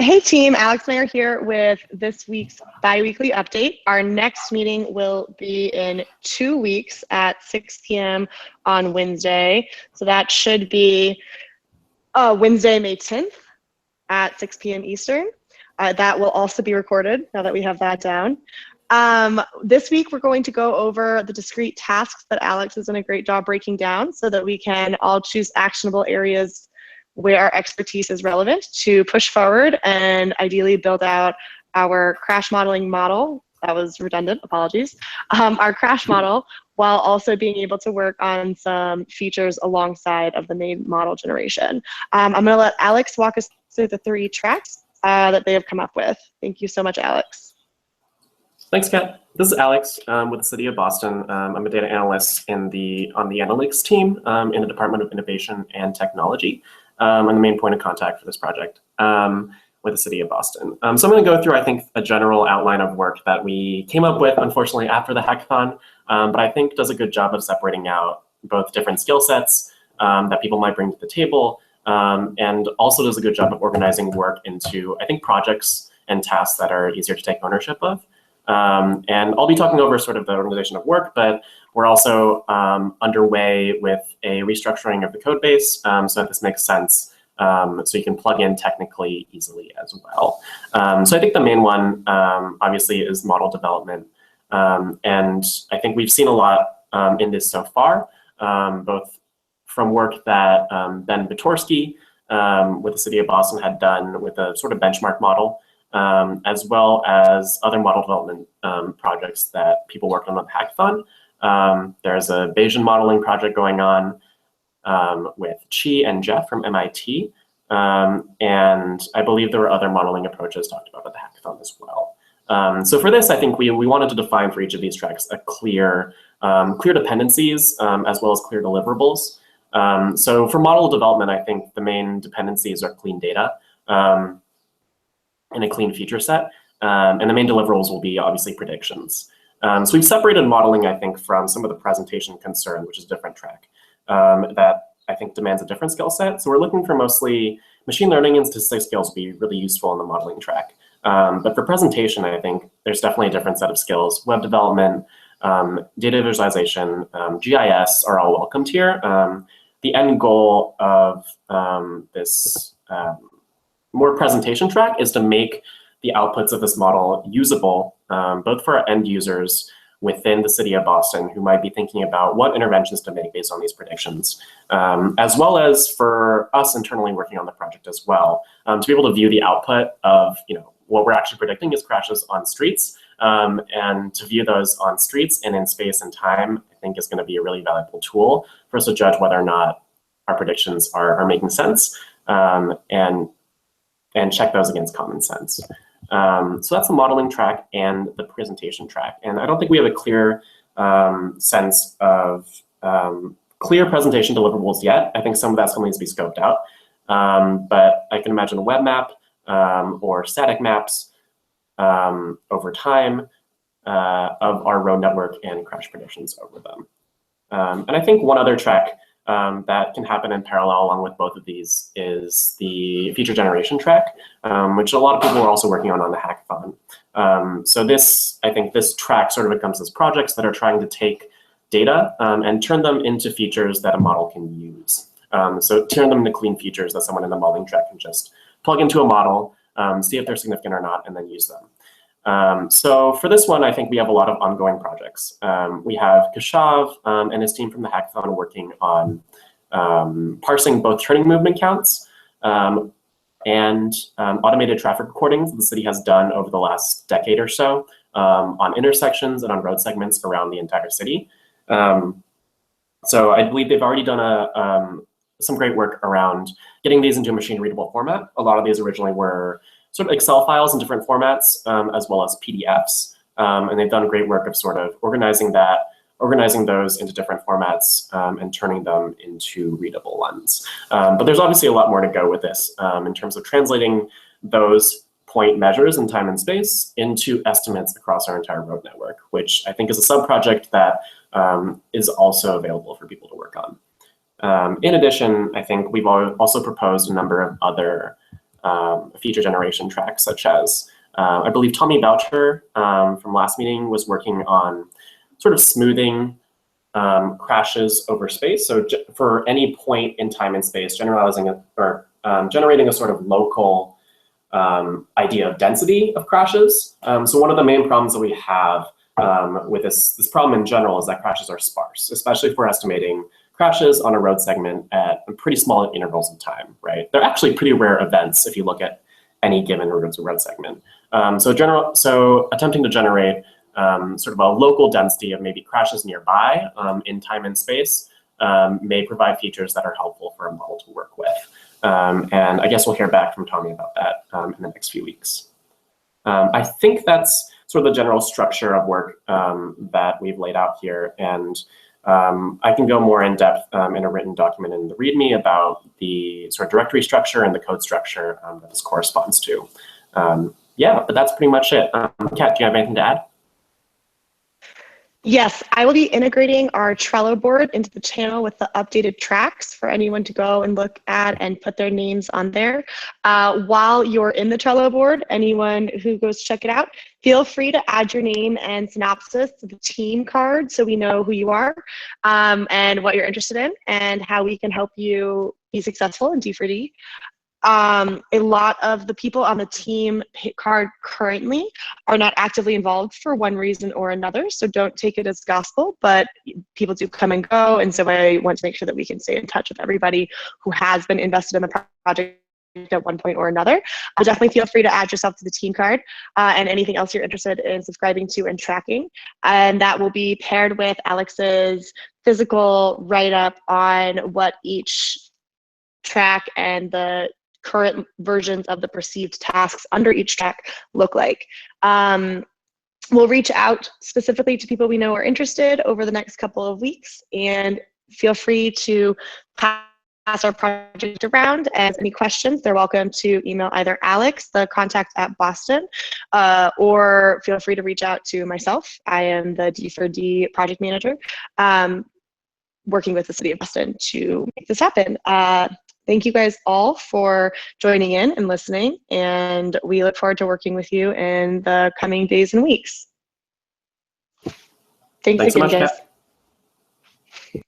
Hey team, Alex Mayer here with this week's bi-weekly update. Our next meeting will be in 2 weeks at 6 p.m. on Wednesday. So that should be Wednesday, May 10th at 6 p.m. Eastern. That will also be recorded now that we have that down. This week, we're going to go over the discrete tasks that Alex has done a great job breaking down so that we can all choose actionable areas where our expertise is relevant to push forward and ideally build out our crash modeling model. That was redundant, apologies. Our crash model, while also being able to work on some features alongside of the main model generation. I'm gonna let Alex walk us through the 3 tracks that they have come up with. Thank you so much, Alex. Thanks, Kat. This is Alex with the City of Boston. I'm a data analyst on the analytics team in the Department of Innovation and Technology. I'm the main point of contact for this project with the City of Boston. So I'm going to go through, I think, a general outline of work that we came up with, unfortunately, after the hackathon, but I think does a good job of separating out both different skill sets that people might bring to the table, and also does a good job of organizing work into, I think, projects and tasks that are easier to take ownership of. And I'll be talking over sort of the organization of work, but we're also underway with a restructuring of the code base so that this makes sense, so you can plug in technically easily as well. So I think the main one, obviously, is model development. And I think we've seen a lot in this so far, both from work that Ben Vitorsky with the City of Boston had done with a sort of benchmark model, as well as other model development projects that people worked on the hackathon. There's a Bayesian modeling project going on with Chi and Jeff from MIT. And I believe there were other modeling approaches talked about at the hackathon as well. So for this, I think we wanted to define for each of these tracks a clear dependencies as well as clear deliverables. So for model development, I think the main dependencies are clean data and a clean feature set. And the main deliverables will be obviously predictions. So we've separated modeling, I think, from some of the presentation concern, which is a different track that I think demands a different skill set. So we're looking for mostly machine learning and statistics skills to be really useful in the modeling track. But for presentation, I think there's definitely a different set of skills. Web development, data visualization, GIS are all welcomed here. The end goal of this more presentation track is to make the outputs of this model usable, both for our end users within the City of Boston who might be thinking about what interventions to make based on these predictions, as well as for us internally working on the project as well, to be able to view the output of what we're actually predicting is crashes on streets, and to view those on streets and in space and time, I think is going to be a really valuable tool for us to judge whether or not our predictions are making sense, and check those against common sense. So that's the modeling track and the presentation track. And I don't think we have a clear sense of clear presentation deliverables yet. I think some of that still needs to be scoped out. But I can imagine a web map or static maps over time of our road network and crash predictions over them. And I think one other track that can happen in parallel along with both of these is the feature generation track, which a lot of people are also working on the hackathon. So I think this track sort of encompasses projects that are trying to take data and turn them into features that a model can use. So turn them into clean features that someone in the modeling track can just plug into a model, see if they're significant or not, and then use them. So for this one, I think we have a lot of ongoing projects. We have Kashav and his team from the hackathon working on parsing both turning movement counts and automated traffic recordings the city has done over the last decade or so on intersections and on road segments around the entire city. So I believe they've already done some great work around getting these into a machine readable format. A lot of these originally were sort of Excel files in different formats, as well as PDFs. And they've done great work of sort of organizing those into different formats and turning them into readable ones. But there's obviously a lot more to go with this in terms of translating those point measures in time and space into estimates across our entire road network, which I think is a sub-project that is also available for people to work on. In addition, I think we've also proposed a number of other feature generation track, such as I believe Tommy Boucher from last meeting was working on sort of smoothing crashes over space. So for any point in time and space, generating a sort of local idea of density of crashes. So one of the main problems that we have with this problem in general is that crashes are sparse, especially if we're estimating crashes on a road segment at pretty small intervals of time, right? They're actually pretty rare events if you look at any given road segment. So attempting to generate sort of a local density of maybe crashes nearby in time and space may provide features that are helpful for a model to work with. And I guess we'll hear back from Tommy about that in the next few weeks. I think that's sort of the general structure of work that we've laid out here. And I can go more in depth in a written document in the README about the sort of directory structure and the code structure that this corresponds to. Yeah, but that's pretty much it. Kat, do you have anything to add? Yes, I will be integrating our Trello board into the channel with the updated tracks for anyone to go and look at and put their names on there. While you're in the Trello board, anyone who goes to check it out, feel free to add your name and synopsis to the team card so we know who you are and what you're interested in and how we can help you be successful in D4D. A lot of the people on the team card currently are not actively involved for one reason or another, so don't take it as gospel, but people do come and go, and so I want to make sure that we can stay in touch with everybody who has been invested in the project at one point or another. Definitely feel free to add yourself to the team card and anything else you're interested in subscribing to and tracking, and that will be paired with Alex's physical write-up on what each track and the current versions of the perceived tasks under each track look like. We'll reach out specifically to people we know are interested over the next couple of weeks, and feel free to pass our project around. And any questions, they're welcome to email either Alex, the contact at Boston, or feel free to reach out to myself. I am the D4D project manager, working with the city of Boston to make this happen. Thank you guys all for joining in and listening, and we look forward to working with you in the coming days and weeks. Thanks again, so much, guys. Kat.